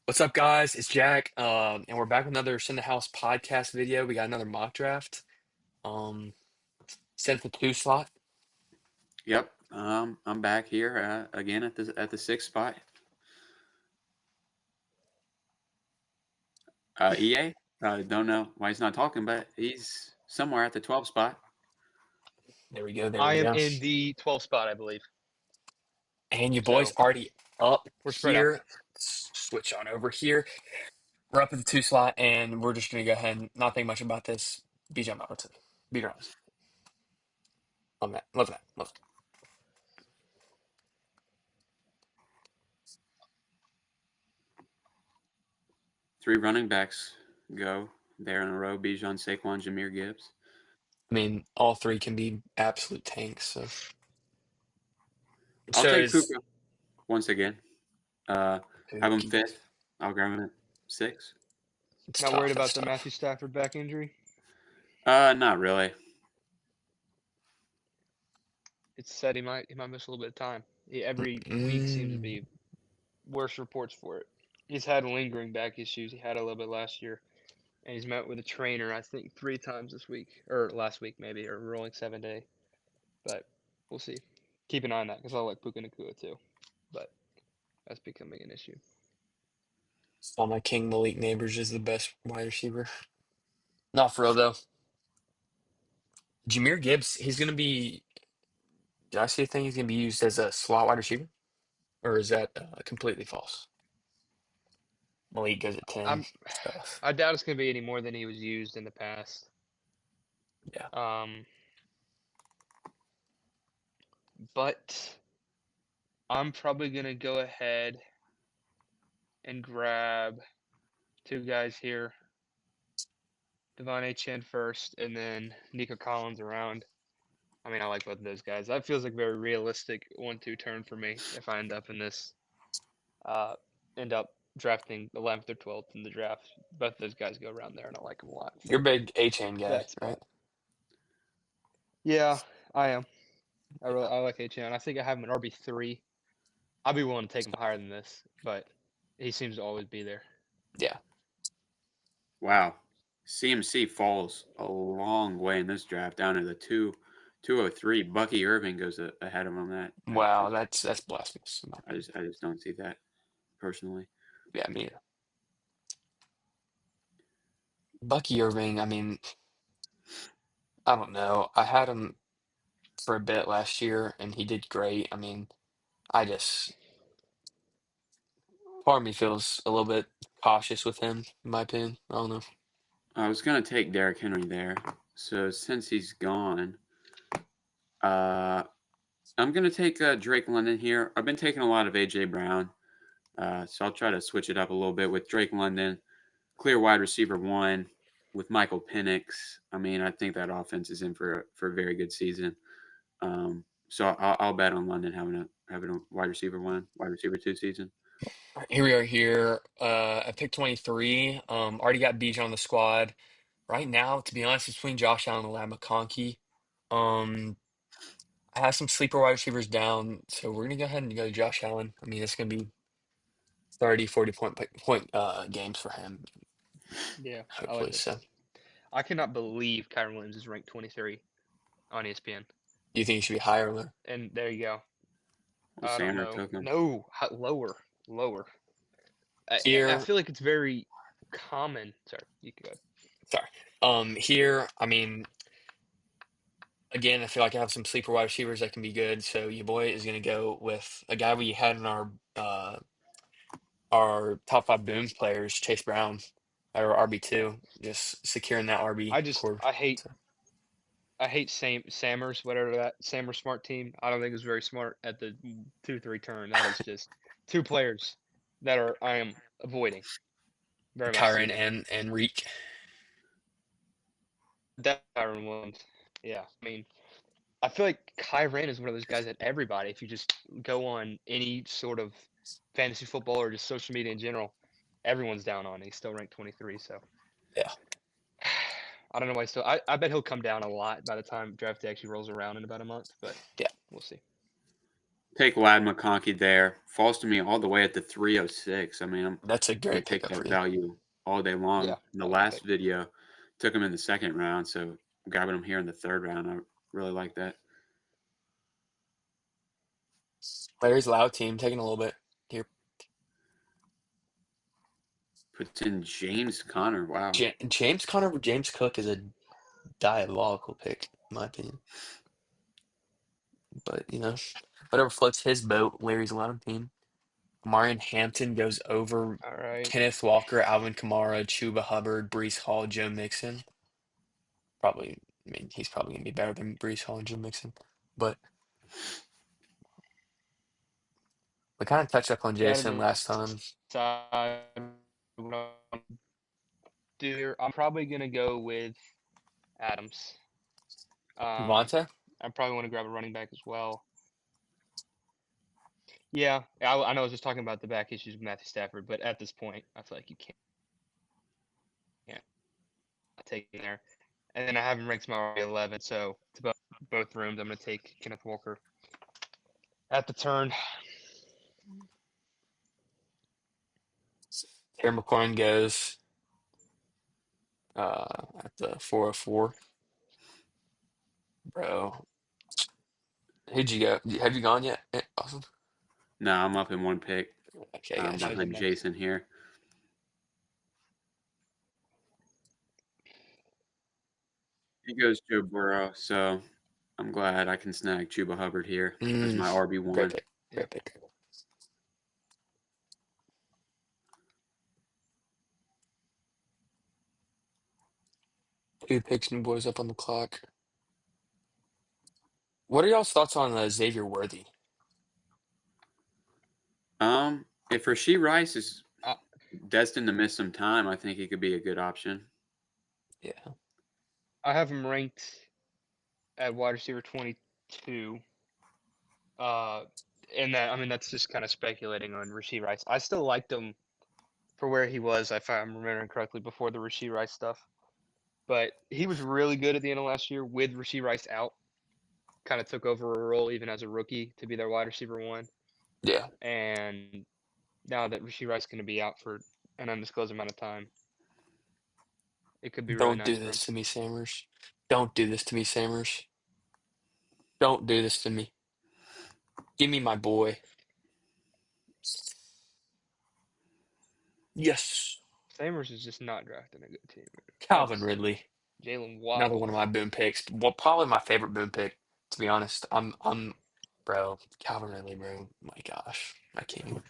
What's up, guys? It's Jack, and we're back with another Send the House podcast video. We got another mock draft. Um, Sent the two slot. Yep, I'm back here again at the sixth spot. EA, don't know why he's not talking, but he's somewhere at the 12th spot. There we go. There I we am go. in the 12th spot, I believe. And your boys So already up we're spread out. here. Let's switch on over here. We're up at the two slot, and we're just gonna go ahead and not think much about this. Bijan Robinson. Bijan Robinson. Love that. Love that. Love that. Three running backs go there in a row: Bijan, Saquon, Jameer Gibbs. I mean, all three can be absolute tanks. So, I'll so take is Puka once again. Have him Pookie. fifth. I'll grab him at six. It's Not tough. worried That's about the tough. Matthew Stafford back injury. Not really. It's said he might miss a little bit of time. Every week seems to Mm. be worse reports for it. He's had lingering back issues. He had a little bit last year, and he's met with a trainer I think 3 times this week or last week maybe or rolling 7 day. But we'll see. Keep an eye on that because I like Puka Nacua too. But that's becoming an issue. Saw my King Malik Neighbors is the best wide receiver. Not for real though. Jameer Gibbs, he's going to be. Did I see a thing he's going to be used as a slot wide receiver? Or is that completely false? Malik goes at 10 I'm stuff. I doubt it's gonna be any more than he was used in the past. Yeah. Um, but I'm probably gonna go ahead and grab two guys here. Devon A. Chin first, and then Nico Collins around. I mean, I like both of those guys. That feels like a very realistic 1-2 turn for me if I end up in this, uh, end up drafting 11th or 12th in the draft. Both of those guys go around there, and I like them a lot You're a for big A-Chain guy, that right? spot. Yeah, I am. I like A. Chin. I think I have him at RB3. I'd be willing to take him higher than this, but he seems to always be there. Yeah. Wow. CMC falls a long way in this draft down to the 203. Bucky Irving goes ahead of him. That Wow, that's blasphemous. In my I opinion. just I just don't see that personally. Yeah, me either. Bucky Irving, I mean, I don't know. I had him for a bit last year, and he did great. I mean, I just, part of me feels a little bit cautious with him, in my opinion. I don't know. I was gonna take Derrick Henry there. So since he's gone, uh, I'm gonna take Drake London here. I've been taking a lot of AJ Brown, so I'll try to switch it up a little bit with Drake London, clear wide receiver one with Michael Penix. I mean, I think that offense is in for a very good season. So I'll bet on London having a wide receiver one, wide receiver two season. All right, here we are here at pick 23. Already got Bijan on the squad. Right now, to be honest, it's between Josh Allen and Ladd McConkey. Um, I have some sleeper wide receivers down, so we're gonna go ahead and go to Josh Allen. I mean, it's gonna be 30, 40 point games for him, Yeah, I like hopefully. this. So, I cannot believe Kyron Williams is ranked 23 on ESPN. do you think he should be higher or lower? And there you go. Well, I don't Sanders know. took him. No, lower, lower. I Here, feel like it's very common. Sorry, you can go. sorry. Here, I mean, again, I feel like I have some sleeper wide receivers that can be good. So your boy is gonna go with a guy we had in our top five boom players, Chase Brown, or RB2, just securing that RB cord. I hate So, Sammers, whatever that Sammers smart team. I don't think it's very smart at the 2-3 turn. That is just two players that are I am avoiding very much Kyron season. and Reek. That Kyron Williams. Yeah, I mean, I feel like Kyron is one of those guys that everybody, if you just go on any sort of fantasy football or just social media in general, everyone's down on. He's still ranked 23, so Yeah. I don't know why he's still. I bet he'll come down a lot by the time draft day actually rolls around in about a month, but Yeah. we'll see. Take Ladd McConkey there. Falls to me all the way at the 306. I mean, I'm That's a going to great take pickup for that you. value all day long. Yeah, In the I like last it. video, took him in the second round, so grabbing him here in the third round, I really like that. Larry's Loud team taking a little bit here. Puts in James Conner. Wow. James Conner over James Cook is a diabolical pick, in my opinion. But, whatever floats his boat, Larry's Loud team. Marion Hampton goes over All right. Kenneth Walker, Alvin Kamara, Chuba Hubbard, Brees Hall, Joe Mixon. He's probably going to be better than Brees Hall and Joe Mixon. But we kind of touched up on Jason last time. Dude, I'm probably gonna go with Adams. Devonta? I probably want to grab a running back as well. Yeah, I know I was just talking about the back issues with Matthew Stafford, but at this point, I feel like you can't take him there. And then I have him ranked my 11, so to both rooms, I'm gonna take Kenneth Walker at the turn. Terry McLaurin goes at the 404. Bro. Who'd you go? Have you gone yet, Austin? No, I'm up in one pick. Okay, I'm gotcha. behind Jason here. He goes Joe Burrow, so I'm glad I can snag Chuba Hubbard here as my RB1. Great pick. Great pick. Two picks, new boys up on the clock. What are y'all's thoughts on Xavier Worthy? If Rashee Rice is destined to miss some time, I think he could be a good option. Yeah. I have him ranked at wide receiver 22. And that's just kind of speculating on Rashee Rice. I still liked him for where he was, if I'm remembering correctly, before the Rashee Rice stuff. But he was really good at the end of last year with Rashee Rice out. Kind of took over a role even as a rookie to be their wide receiver one. Yeah. And now that Rashee Rice is going to be out for an undisclosed amount of time, it could be really Don't nice do for him. this to me, Sammers. Don't do this to me, Sammers. Don't do this to me. Give me my boy. Yes. Samers is just not drafting a good team. Calvin Ridley. Jalen Another Waddle. one of my boom picks. Well, probably my favorite boom pick, to be honest. Bro, Calvin Ridley, bro. My gosh. I can't even.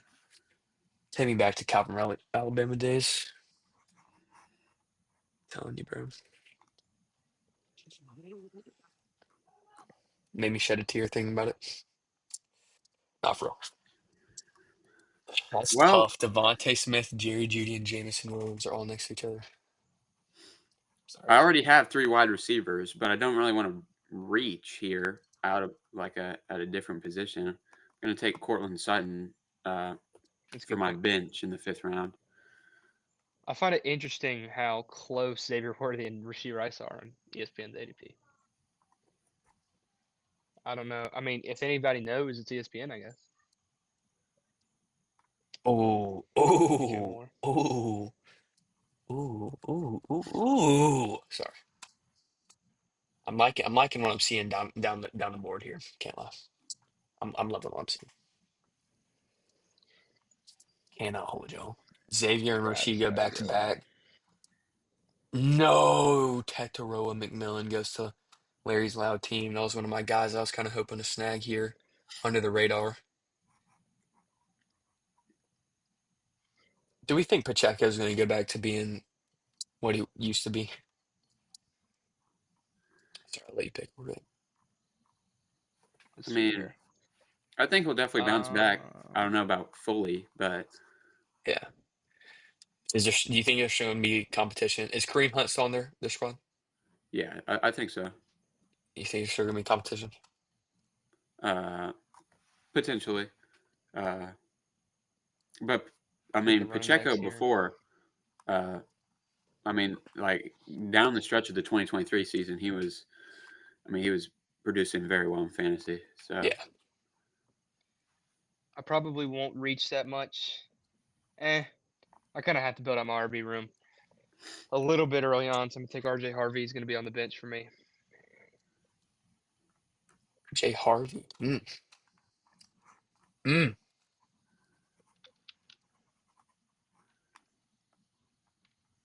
Take me back to Calvin Ridley, Alabama days. Telling you, bro. Made me shed a tear thinking about it. Not for real. That's tough. Devontae Smith, Jerry Jeudy, and Jamison Williams are all next to each other. Sorry. I already have 3 wide receivers, but I don't really want to reach here out of at a different position. I'm going to take Cortland Sutton for my bench in the 5th round. I find it interesting how close Xavier Worthy and Rashee Rice are on ESPN's ADP. I don't know. I mean, if anybody knows, it's ESPN, I guess. Oh, Sorry. I'm liking what I'm seeing down the board here. Can't lie. I'm loving what I'm seeing. Cannot hold y'all. Xavier and Rasheed go back to back. No, Tataroa McMillan goes to Larry's Loud team. That was one of my guys I was kind of hoping to snag here under the radar. Do we think Pacheco's going to go back to being what he used to be? Sorry, I'll let you pick. I mean, I think he'll definitely bounce back. I don't know about fully, but yeah. Do you think there's going to be competition? Is Kareem Hunt still on their squad? Yeah, I think so. You think there's still going to be competition? Potentially. But I mean, Pacheco before, I mean, like down the stretch of the 2023 season, he was producing very well in fantasy. So yeah, I probably won't reach that much. I kind of have to build up my RB room a little bit early on, so I'm going to take RJ Harvey. He's going to be on the bench for me. Jay Harvey. Mm.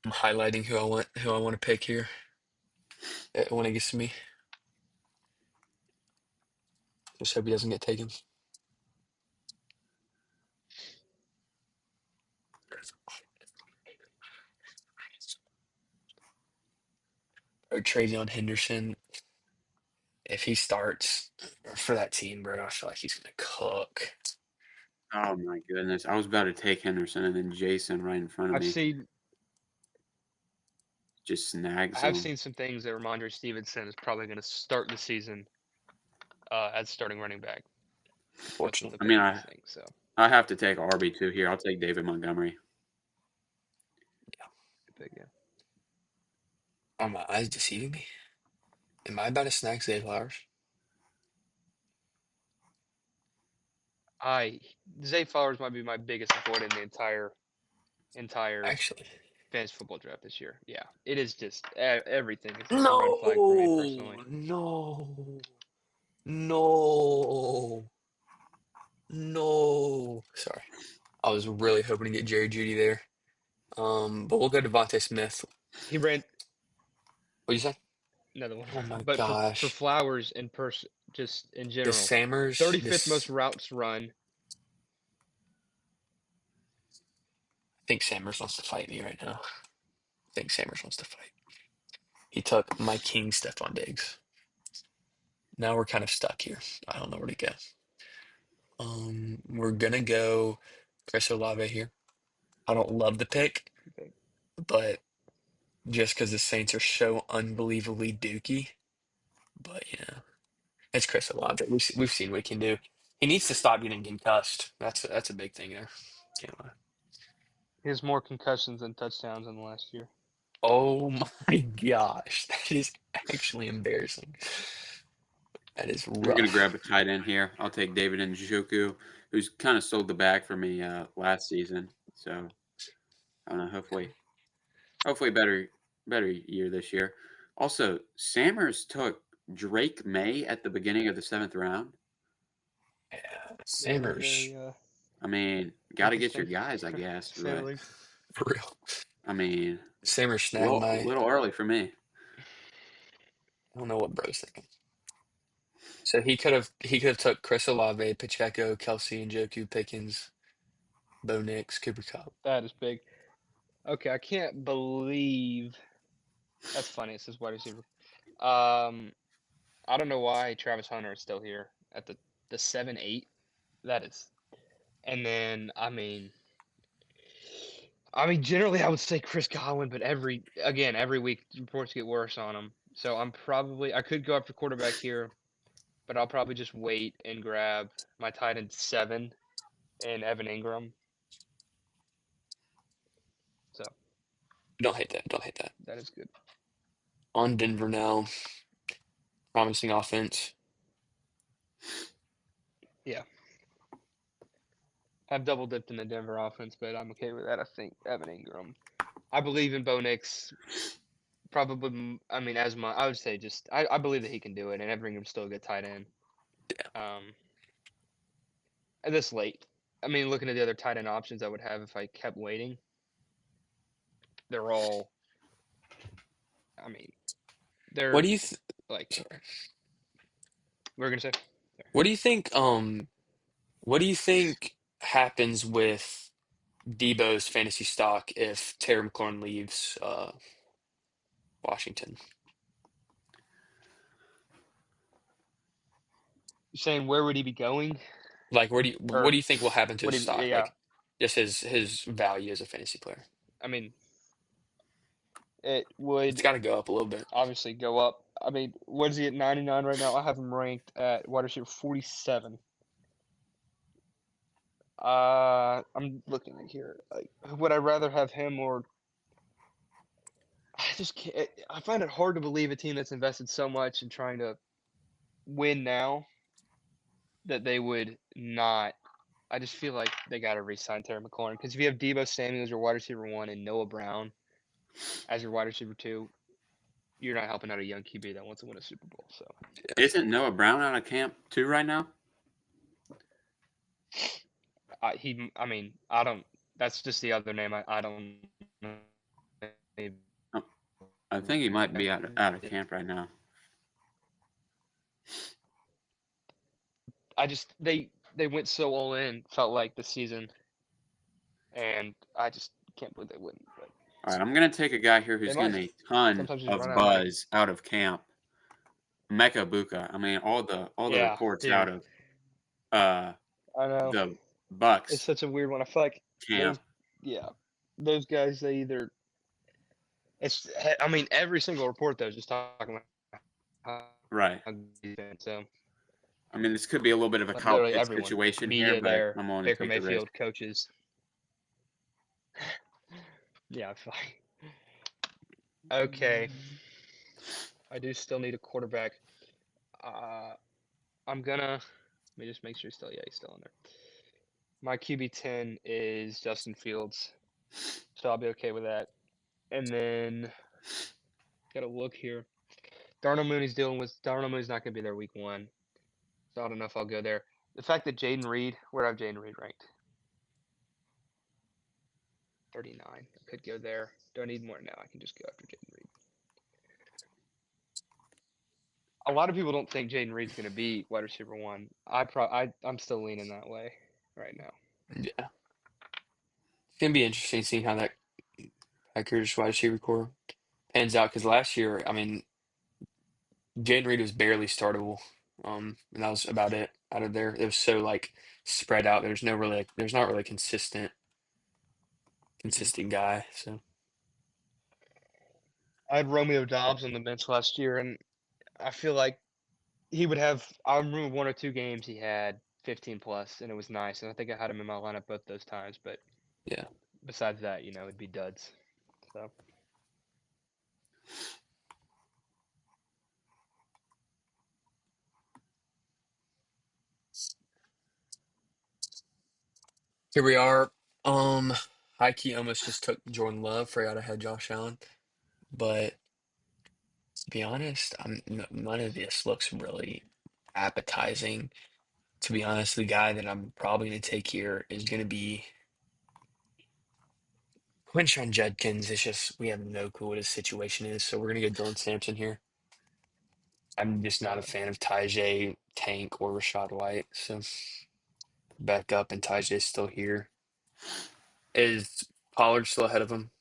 I'm highlighting who I want to pick here when it gets to me. Just hope he doesn't get taken. Or Travion Henderson. If he starts for that team, bro, I feel like he's gonna cook. Oh my goodness! I was about to take Henderson, and then Jason right in front of I've me seen just snags I have him. seen some things that Ramondre Stevenson is probably going to start the season as starting running back. That's what Fortunately, the I mean, Patriots think. So I have to take RB2 here. I'll take David Montgomery. big, yeah. are my eyes deceiving me? Am I about to snack Zay Flowers? Zay Flowers might be my biggest support in the entire Actually, fantasy football draft this year. Yeah, it is just everything is just a red flag for me personally. No. Sorry, I was really hoping to get Jerry Judy there. But we'll go to Devontae Smith. He ran What do you say? another one, Oh my but for gosh, Flowers in person, just in this general, Sammers, 35th most routes run. I think Sammers wants to fight me right now. I think Sammers wants to fight. He took my king, Stephon Diggs. Now we're kind of stuck here. I don't know where to go. We're gonna go Chris Olave here. I don't love the pick, but just because the Saints are so unbelievably dookie. But it's Chris Olave. We've seen what he can do. He needs to stop getting concussed. That's a big thing there. Can't lie. He has more concussions than touchdowns in the last year. Oh my gosh, that is actually embarrassing. That is I'm going to grab a rough. tight end here. I'll take David Njoku, who's kind of sold the bag for me last season. So I don't know. Hopefully better year this year. Also, Sammers took Drake May at the beginning of the 7th round. Yeah, Yeah, they're Sammers, very I mean, got to get your interesting, guys, I to guess. say the But least. for real. I mean, Sammers a snagged little, my. little early for me. I don't know what bro's thinking. So he could have took Chris Olave, Pacheco, Kelsey, and Joku Pickens, Bo Nix, Cooper Cup. That is big. Okay, I can't believe that's funny. It says wide receiver. I don't know why Travis Hunter is still here at the 7-8. That is, and then generally I would say Chris Godwin, but every week reports get worse on him. So I could go after quarterback here, but I'll probably just wait and grab my tight end 7 and Evan Ingram. So Don't hate that. Don't hate that. that is good. On Denver now. Promising offense. Yeah. I've double dipped in the Denver offense, but I'm okay with that. I think Evan Ingram. I believe in Bo Nix. Probably, I would say I believe that he can do it, and Evan Ingram's still a good tight end. At this late, looking at the other tight end options I would have if I kept waiting, they're all, What they're do you like, sorry. we're gonna say, What do you think what do you think happens with Debo's fantasy stock if Terry McLaurin leaves Washington? you're saying where would he be going, Like what or do you think will happen to what? his stock? Yeah, Like just his value as a fantasy player. I mean, it It's would got to go up a little bit. obviously go up. What is he at 99 right now? I have him ranked at wide receiver 47. I'm looking at here. Like, would I rather have him or? I just can't. I find it hard to believe a team that's invested so much in trying to win now that they would not I just feel like they got to re-sign Terry McLaurin because if you have Deebo Samuel as your wide receiver 1 and Noah Brown as your wide receiver 2, you're not helping out a young QB that wants to win a Super Bowl. So Isn't Noah Brown out of camp too right now? I mean, I don't. That's just the other name. I don't know. Oh, I think he might be out of camp right now. I just they went so all in. Felt like this season, and I just can't believe they wouldn't. But All right, I'm going to take a guy here they who's might. getting a ton Sometimes you just run of out of money. buzz out of camp. Mecca Buka. I mean, all the Yeah, reports dude. out of I know. the It's Bucks such a weird one. I feel like camp. those guys, they either. I mean, every single report though is just talking about how Right. good he's been. So I mean, this could be a little bit of a like Kyle literally Pitts everyone, situation here, media but there, I'm willing to Baker take the risk. Mayfield, coaches. Yeah, fine. Okay. I do still need a quarterback. I'm gonna. Let me just make sure he's still in there. My QB 10 is Justin Fields, so I'll be okay with that. And then gotta look here. Darnell Mooney's not gonna be there week 1, so I don't know if I'll go there. The fact that Jaden Reed, where do I have Jaden Reed ranked? 39. I could go there. Don't need more now. I can just go after Jaden Reed. A lot of people don't think Jaden Reed's gonna be wide receiver 1. I'm still leaning that way right now. Yeah. It's gonna be interesting seeing how that Packers wide receiver core pans out because last year, I mean, Jaden Reed was barely startable. And that was about it out of there. It was so like spread out. There's not really a consistent guy. So I had Romeo Dobbs on the bench last year, and I feel like he would have. I remember 1 or 2 games he had 15 plus, and it was nice. And I think I had him in my lineup both those times. But yeah. besides that, it'd be duds. So Here we are. High key almost just took Jordan Love. Forgot I had Josh Allen. But to be honest, none of this looks really appetizing. To be honest, the guy that I'm probably going to take here is going to be Quinshon Judkins. It's just we have no clue what his situation is, so we're going to go Dylan Sampson here. I'm just not a fan of Tajay, Tank, or Rashad White, so back up, and Tajay's still here. Is Pollard still ahead of him?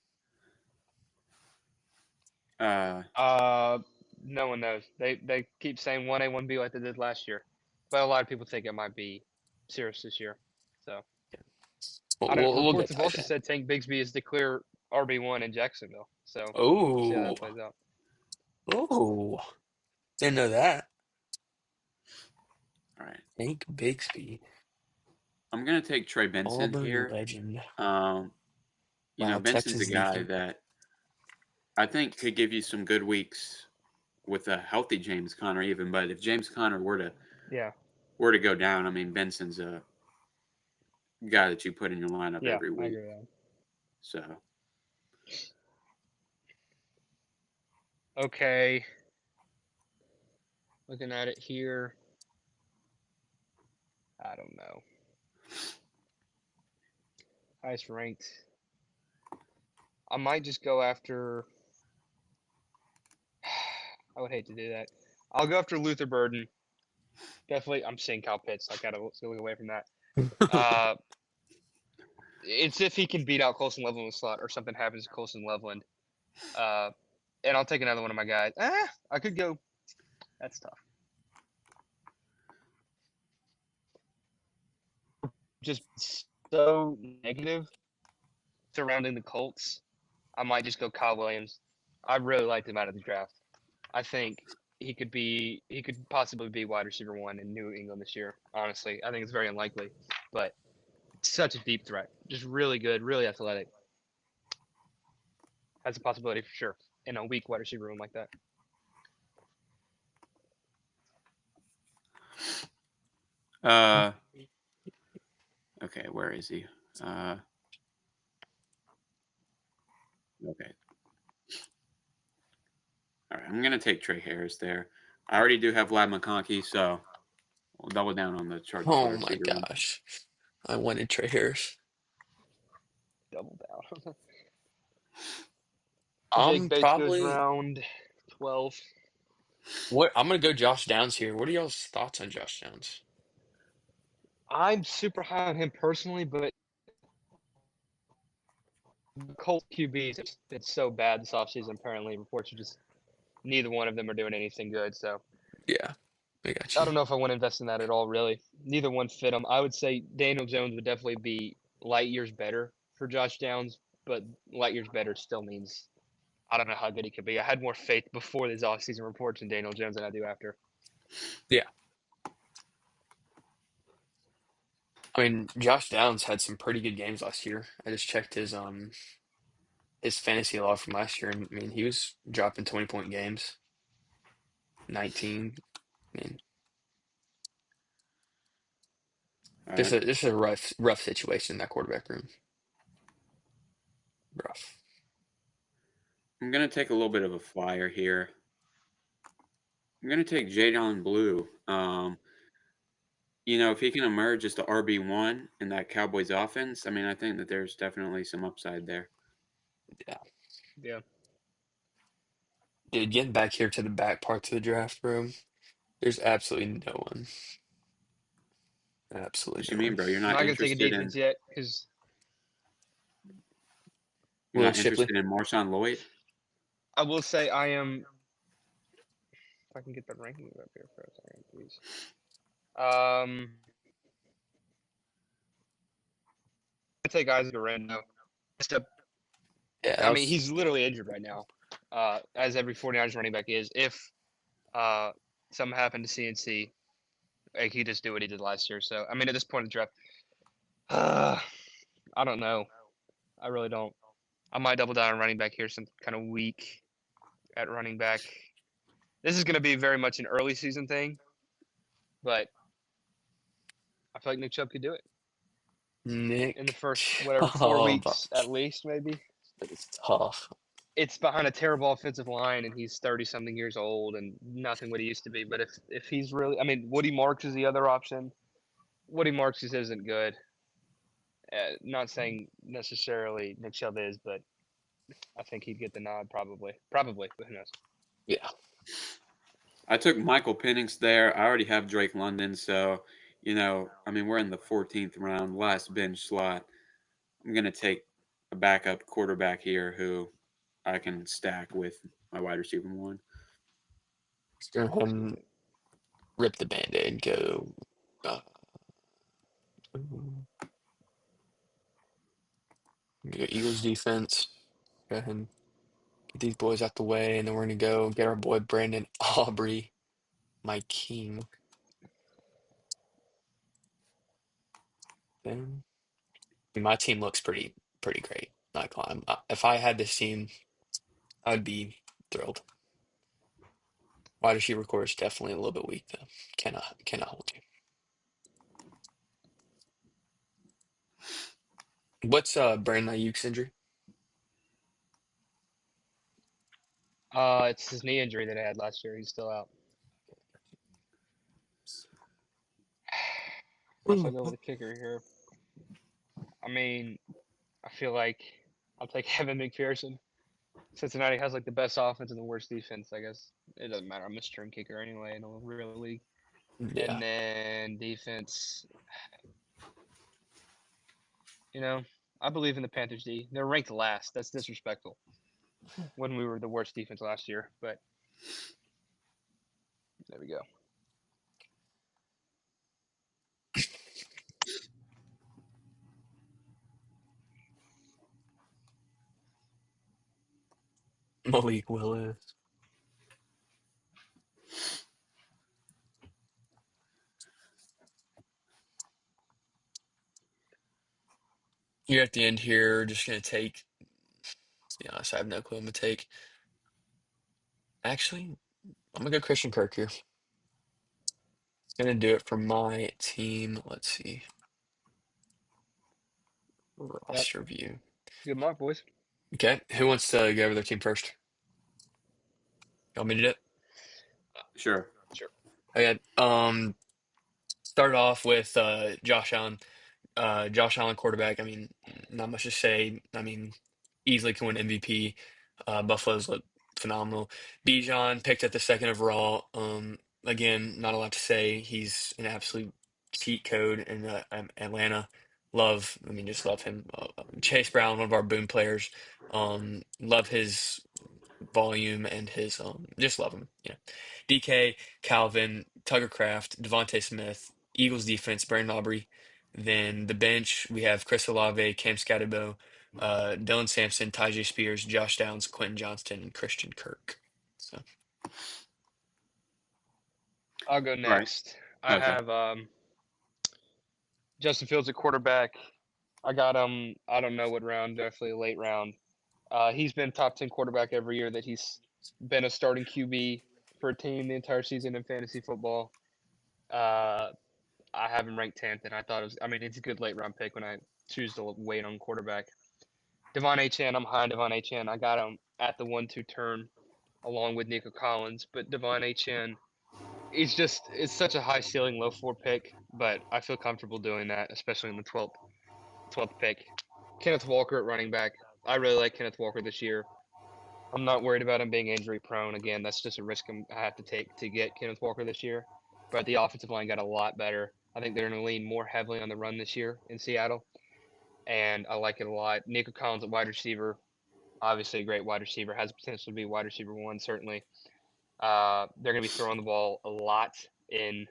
no one knows. They keep saying 1A, 1B like they did last year, but a lot of people think it might be serious this year. So We'll, I don't. we'll, we'll get Reports have also Tajay. said Tank Bigsby is the clear RB1 in Jacksonville. So we'll see how Oh, that plays out. oh, didn't know that. All right. Tank Bigsby, I'm going to take Trey Benson Auburn here. legend. Wow, Benson's a Texas guy Ethan. that I think could give you some good weeks with a healthy James Conner even. But if James Conner were to go down, I mean, Benson's a guy that you put in your lineup every I week. agree with that. So Okay. Looking at it here. I don't know. Highest ranked. I might just go after. I would hate to do that. I'll go after Luther Burden. Definitely, I'm saying Kyle Pitts. I gotta look away from that. It's if he can beat out Colson Loveland in the slot or something happens to Colson Loveland. And I'll take another one of my guys. I could go. That's tough. Just so negative surrounding the Colts. I might just go Kyle Williams. I really liked him out of the draft. I think he could possibly be wide receiver 1 in New England this year. Honestly, I think it's very unlikely, but such a deep threat. Just really good, really athletic. Has a possibility for sure in a weak wide receiver room like that. Okay, where is he? Okay. All right, I'm gonna take Trey Harris there. I already do have Lad McConkey, so we'll double down on the Chargers wide Oh my receiver room. gosh. I wanted Trey Harris. Double down. I'm Jake Bates goes probably round 12. I'm gonna go Josh Downs here. What are y'all's thoughts on Josh Downs? I'm super high on him personally, but Colt QBs, it's so bad this offseason. Apparently, reports are just neither one of them are doing anything good. So Yeah, I got I you. don't know if I want to invest in that at all, really. Neither one fit him. I would say Daniel Jones would definitely be light years better for Josh Downs, but light years better still means I don't know how good he could be. I had more faith before these offseason reports in Daniel Jones than I do after. Yeah. I mean, Josh Downs had some pretty good games last year. I just checked his fantasy log from last year, and I mean, he was dropping 20-point games, 19. I mean, All this right, is this is a rough situation in that quarterback room. Rough. I'm gonna take a little bit of a flyer here. I'm gonna take Jadon Blue. If he can emerge as the RB1 in that Cowboys offense, I mean, I think that there's definitely some upside there. Yeah. Yeah. Dude, getting back here to the back parts of the draft room, there's absolutely no one. What Absolutely you no mean, one. bro? You're I'm not not going to take a interested defense in yet because you're Will not Shipley? interested in Marshawn Lloyd? I will say I am. If I can get the rankings up here for a second, please. I take Isaac Orlando. Yeah, I that mean, was he's literally injured right now, as every 49ers running back is. If uh, something happened to CNC, like, he just do what he did last year. So, I mean, at this point in the draft, I don't know. I really don't. I might double down on running back here, some kind of weak at running back. This is going to be very much an early season thing, but I feel like Nick Chubb could do it in the Nick first, whatever, 4 weeks Chubb. at least, maybe. It's tough. It's behind a terrible offensive line, and he's 30-something years old and nothing what he used to be. But if he's really, I mean, Woody Marks is the other option. Woody Marks just isn't good. Not saying necessarily Nick Chubb is, but I think he'd get the nod probably. Probably, but who knows? Yeah. I took Michael Penix there. I already have Drake London, so I mean, we're in the 14th round, last bench slot. I'm gonna take a backup quarterback here who I can stack with my wide receiver one. Let's go ahead and rip the band-aid and go. Uh, go Eagles defense. Go ahead and get these boys out the way, and then we're gonna go get our boy Brandon Aubrey, my king. Then my team looks pretty great. Not gonna lie. If I had this team, I would be thrilled. Wide receiver core is definitely a little bit weak though. Cannot hold you. What's Brandon Ayuk's injury? It's his knee injury that he had last year. He's still out. What if I go with a kicker here? I mean, I feel like I'll take Evan McPherson. Cincinnati has like the best offense and the worst defense. I guess it doesn't matter. I'm a string kicker anyway in a real league. Yeah. And then defense, you know, I believe in the Panthers D. They're ranked last. That's disrespectful. When we were the worst defense last year, but there we go. Malik Willis. You're at the end here. Just gonna take. To be honest, I have no clue. I'm gonna take. Actually, I'm gonna go Christian Kirk here. Gonna do it for my team. Let's see. roster view. Good luck, boys. Okay, who wants to go over their team first? You want me to do it? Sure. Okay. Start off with Josh Allen. Josh Allen, quarterback. I mean, not much to say. I mean, easily can win MVP. Buffalo's look phenomenal. Bijan picked at the second overall. Again, not a lot to say. He's an absolute cheat code in Atlanta. I mean, just love him. Chase Brown, one of our boom players. Love his volume and his just love him. Yeah. DK, Calvin, Tucker Craft, Devontae Smith, Eagles defense, Brandon Aubrey. Then the bench, we have Chris Olave, Cam Scatterbo, Dylan Sampson, Tyjae Spears, Josh Downs, Quentin Johnston, and Christian Kirk. So I'll go right. next. I Okay. have Justin Fields at quarterback. I got him. I don't know what round, definitely a late round. He's been top 10 quarterback every year that he's been a starting QB for a team the entire season in fantasy football. I have him ranked 10th, and I thought it was. I mean, it's a good late round pick when I choose to wait on quarterback. Devon Achane, I'm high on Devon Achane. I got him at the 1-2 turn along with Nico Collins, but Devon Achane, it's such a high ceiling, low floor pick, but I feel comfortable doing that, especially in the 12th pick. Kenneth Walker at running back. I really like Kenneth Walker this year. I'm not worried about him being injury prone. Again, that's just a risk I have to take to get Kenneth Walker this year. But the offensive line got a lot better. I think they're going to lean more heavily on the run this year in Seattle, and I like it a lot. Nico Collins at wide receiver, obviously a great wide receiver, has potential to be wide receiver one, certainly. They're going to be throwing the ball a lot in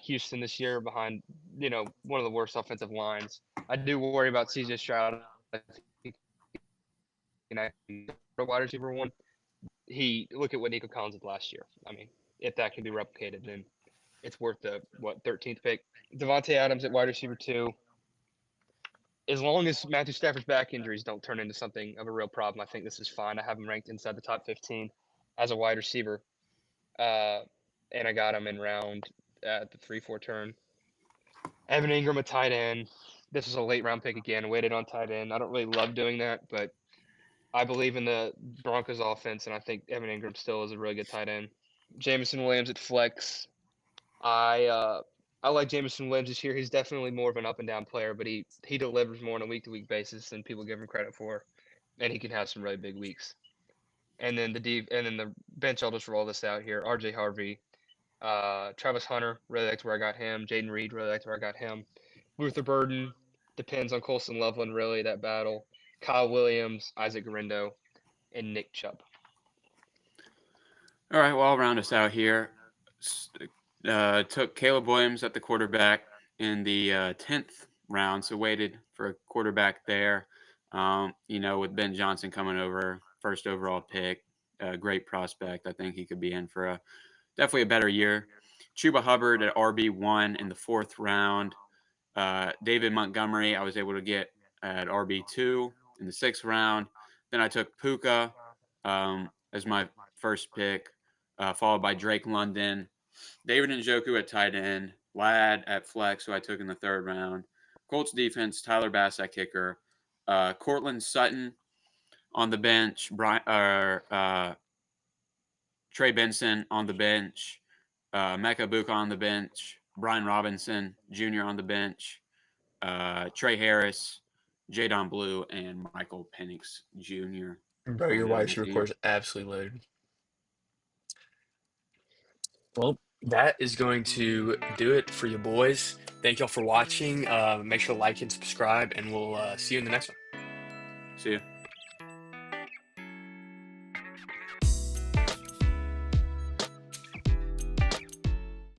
Houston this year behind, one of the worst offensive lines. I do worry about CJ Stroud. I think he can be a wide receiver one. Look at what Nico Collins did last year. I mean, if that can be replicated, then it's worth the 13th pick. Devontae Adams at wide receiver two. As long as Matthew Stafford's back injuries don't turn into something of a real problem, I think this is fine. I have him ranked inside the top 15 as a wide receiver, and I got him in round at the 3-4 turn. Evan Ingram, a tight end. This is a late round pick again. Waited on tight end. I don't really love doing that, but I believe in the Broncos offense, and I think Evan Ingram still is a really good tight end. Jameson Williams at flex. I like Jameson Williams this year. He's definitely more of an up and down player, but he delivers more on a week to week basis than people give him credit for, and he can have some really big weeks. And then the bench, I'll just roll this out here. R.J. Harvey, Travis Hunter, really liked where I got him. Jaden Reed, really liked where I got him. Luther Burden, depends on Colson Loveland, really, that battle. Kyle Williams, Isaac Garendo, and Nick Chubb. All right. Well, I'll round us out here. Took Caleb Williams at the quarterback in the 10th round, so waited for a quarterback there. With Ben Johnson coming over, first overall pick, great prospect. I think he could be in for definitely a better year. Chuba Hubbard at RB1 in the 4th round. David Montgomery, I was able to get at RB2 in the 6th round. Then I took Puka as my first pick, followed by Drake London, David Njoku at tight end, Ladd at flex, who I took in the 3rd round. Colts defense, Tyler Bass at kicker, Cortland Sutton on the bench, Trey Benson on the bench, Mecca Buka on the bench, Brian Robinson Jr. on the bench, Trey Harris, Jadon Blue, and Michael Penix Jr. Bro, your wide receiver core is absolutely loaded. Well, that is going to do it for you boys. Thank y'all for watching. Make sure to like and subscribe, and we'll see you in the next one. See you.